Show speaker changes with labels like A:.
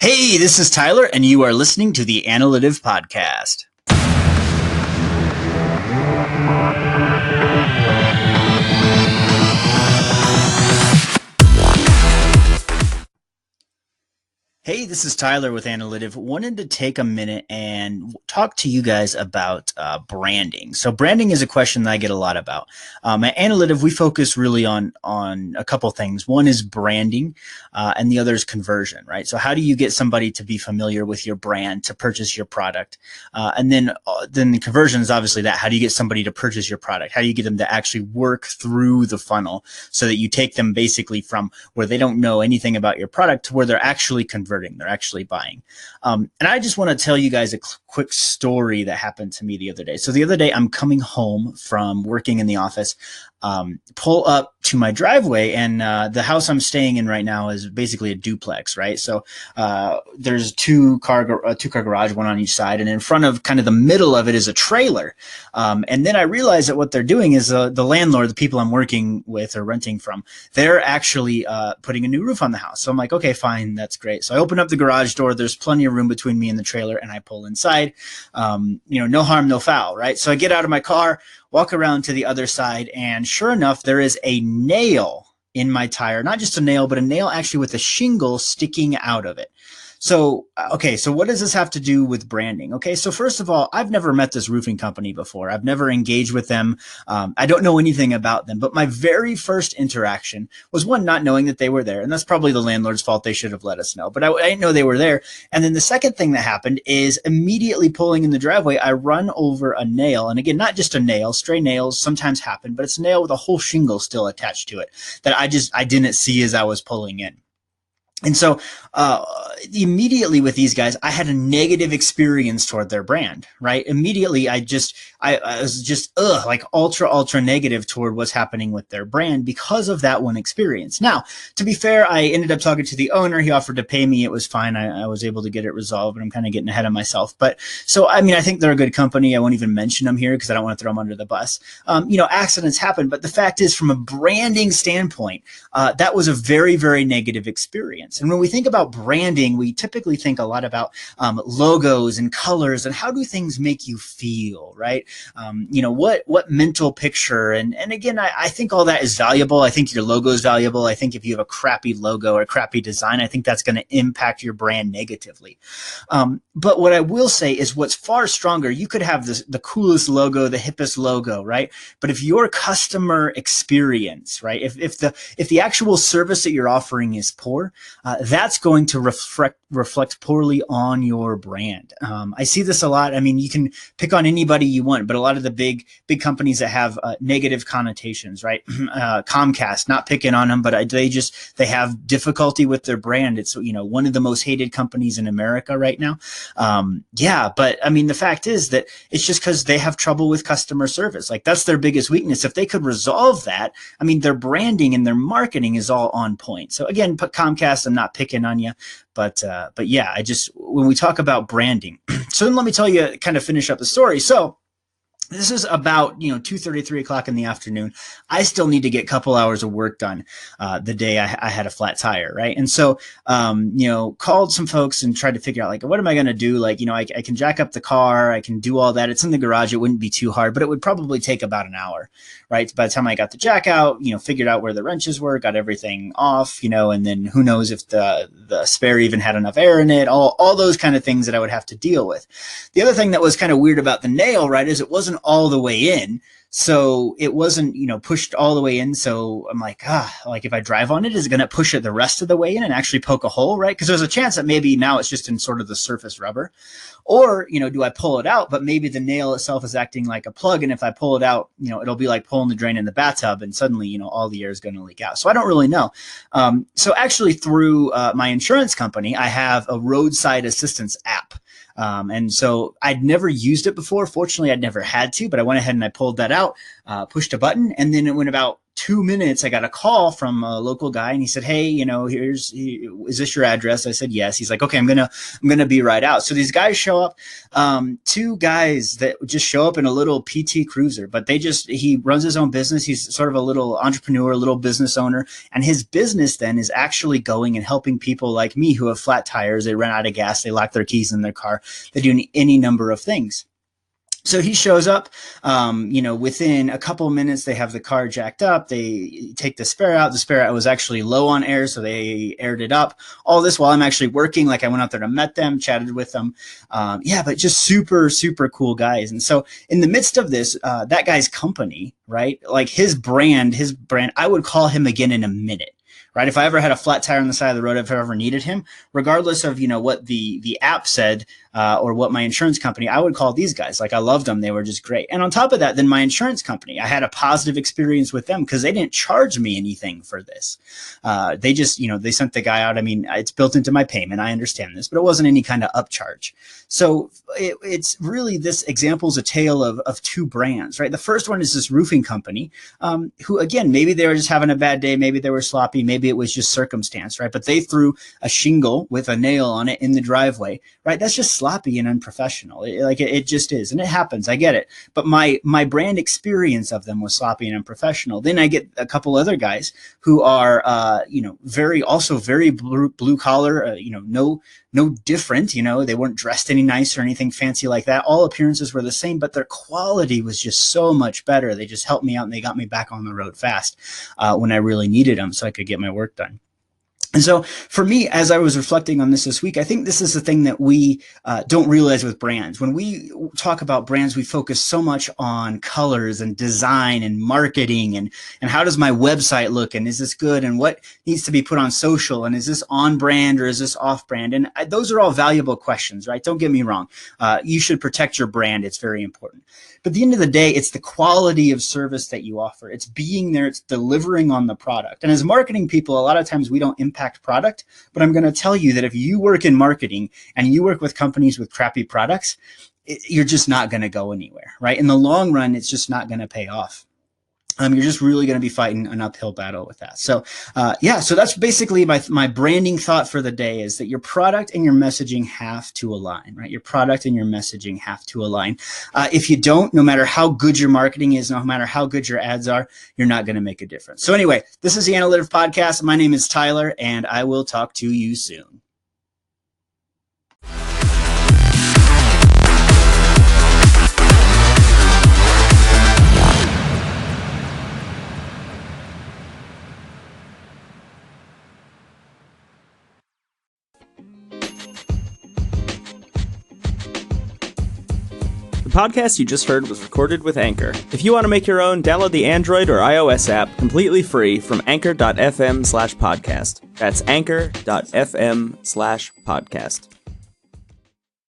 A: Hey, this is Tyler, and you are listening to the Analytive Podcast. Hey, this is Tyler with Analytive. Wanted to take a minute and talk to you guys about branding. So branding is a question that I get a lot about. At Analytive, we focus really on a couple things. One is branding, and the other is conversion, right? So how do you get somebody to be familiar with your brand, to purchase your product? And then the conversion is obviously that. How do you get somebody to purchase your product? How do you get them to actually work through the funnel so that you take them basically from where they don't know anything about your product to where they're actually converting? They're actually buying. And I just want to tell you guys a quick story that happened to me the other day. So the other day, I'm coming home from working in the office, pull up to my driveway, and the house I'm staying in right now is basically a duplex, right? So there's two car garage, one on each side, and in front of kind of the middle of it is a trailer. And then I realized that what they're doing is the landlord, the people I'm working with or renting from, they're actually putting a new roof on the house. So I'm like, okay, fine, that's great. So I open up the garage door. There's plenty of room between me and the trailer, and I pull inside. No harm, no foul, right? So I get out of my car, walk around to the other side, and sure enough, there is a nail in my tire. Not just a nail, but a nail actually with a shingle sticking out of it. So, okay, so what does this have to do with branding? Okay, so first of all, I've never met this roofing company before. I've never engaged with them. I don't know anything about them, but my very first interaction was one, not knowing that they were there. And that's probably the landlord's fault. They should have let us know, but I didn't know they were there. And then the second thing that happened is immediately pulling in the driveway, I run over a nail. And again, not just a nail, stray nails sometimes happen, but it's a nail with a whole shingle still attached to it that I didn't see as I was pulling in. And so immediately with these guys, I had a negative experience toward their brand, right? Immediately, I was just like ultra negative toward what's happening with their brand because of that one experience. Now, to be fair, I ended up talking to the owner. He offered to pay me. It was fine. I was able to get it resolved, but I'm kind of getting ahead of myself. But so, I mean, I think they're a good company. I won't even mention them here because I don't want to throw them under the bus. Accidents happen. But the fact is, from a branding standpoint, that was a very, very negative experience. And when we think about branding, we typically think a lot about logos and colors and how do things make you feel, right? What mental picture? And again, I think all that is valuable. I think your logo is valuable. I think if you have a crappy logo or a crappy design, I think that's going to impact your brand negatively. But what I will say is what's far stronger, you could have the coolest logo, the hippest logo, right? But if your customer experience, right, if the actual service that you're offering is poor, that's going to reflect poorly on your brand. I see this a lot. I mean, you can pick on anybody you want, but a lot of the big companies that have negative connotations, right? Comcast, not picking on them, but they have difficulty with their brand. It's, one of the most hated companies in America right now. But I mean, the fact is that it's just because they have trouble with customer service. Like that's their biggest weakness. If they could resolve that, I mean, their branding and their marketing is all on point. So again, Comcast, I'm not picking on you, but yeah, when we talk about branding, so then let me tell you, kind of finish up the story. So this is about 2:30, 3 o'clock in the afternoon. I still need to get a couple hours of work done the day I had a flat tire, right? And so called some folks and tried to figure out like, what am I going to do? Like, I can jack up the car, I can do all that. It's in the garage. It wouldn't be too hard, but it would probably take about an hour, right? By the time I got the jack out, figured out where the wrenches were, got everything off, and then who knows if the spare even had enough air in it, all those kind of things that I would have to deal with. The other thing that was kind of weird about the nail, right, is it wasn't all the way in. So it wasn't, pushed all the way in. So I'm like, like if I drive on it, is it going to push it the rest of the way in and actually poke a hole, right? Because there's a chance that maybe now it's just in sort of the surface rubber. Or, do I pull it out, but maybe the nail itself is acting like a plug. And if I pull it out, it'll be like pulling the drain in the bathtub and suddenly, all the air is going to leak out. So I don't really know. So actually through my insurance company, I have a roadside assistance app. And so I'd never used it before. Fortunately, I'd never had to, but I went ahead and I pulled that out, pushed a button, and then it went about 2 minutes, I got a call from a local guy, and he said, "Hey, is this your address?" I said, "Yes." He's like, "Okay, I'm gonna be right out." So these guys show up, two guys that just show up in a little PT Cruiser, but he runs his own business. He's sort of a little entrepreneur, a little business owner, and his business then is actually going and helping people like me who have flat tires. They run out of gas. They lock their keys in their car. They do any number of things. So he shows up, within a couple of minutes, they have the car jacked up. They take the spare out. The spare out was actually low on air, so they aired it up. All this while I'm actually working. Like, I went out there and met them, chatted with them. But just super, super cool guys. And so in the midst of this, that guy's company, right? Like his brand, I would call him again in a minute. Right. If I ever had a flat tire on the side of the road, if I ever needed him, regardless of, what the app said or what my insurance company, I would call these guys. Like, I loved them. They were just great. And on top of that, then my insurance company, I had a positive experience with them because they didn't charge me anything for this. They just, they sent the guy out. I mean, it's built into my payment. I understand this, but it wasn't any kind of upcharge. So it's really, this example is a tale of two brands, right? The first one is this roofing company who, again, maybe they were just having a bad day. Maybe they were sloppy. Maybe it was just circumstance, right? But they threw a shingle with a nail on it in the driveway, right? That's just sloppy and unprofessional. It just is. And it happens. I get it. But my brand experience of them was sloppy and unprofessional. Then I get a couple other guys who are, very blue collar, no different, they weren't dressed any nice or anything fancy like that. All appearances were the same, but their quality was just so much better. They just helped me out and they got me back on the road fast when I really needed them so I could get my work done. And so for me, as I was reflecting on this week, I think this is the thing that we don't realize with brands. When we talk about brands, we focus so much on colors and design and marketing and how does my website look, and is this good, and what needs to be put on social, and is this on brand or is this off brand? And those are all valuable questions, right? Don't get me wrong. You should protect your brand. It's very important. But at the end of the day, it's the quality of service that you offer. It's being there. It's delivering on the product. And as marketing people, a lot of times we don't impact product, but I'm going to tell you that if you work in marketing and you work with companies with crappy products, you're just not going to go anywhere, right? In the long run, it's just not going to pay off. You're just really going to be fighting an uphill battle with that. So, so that's basically my branding thought for the day, is that your product and your messaging have to align, right? Your product and your messaging have to align. If you don't, no matter how good your marketing is, no matter how good your ads are, you're not going to make a difference. So anyway, this is the Analytive Podcast. My name is Tyler, and I will talk to you soon.
B: The podcast you just heard was recorded with Anchor. If you want to make your own, download the Android or iOS app completely free from anchor.fm/podcast. That's anchor.fm/podcast.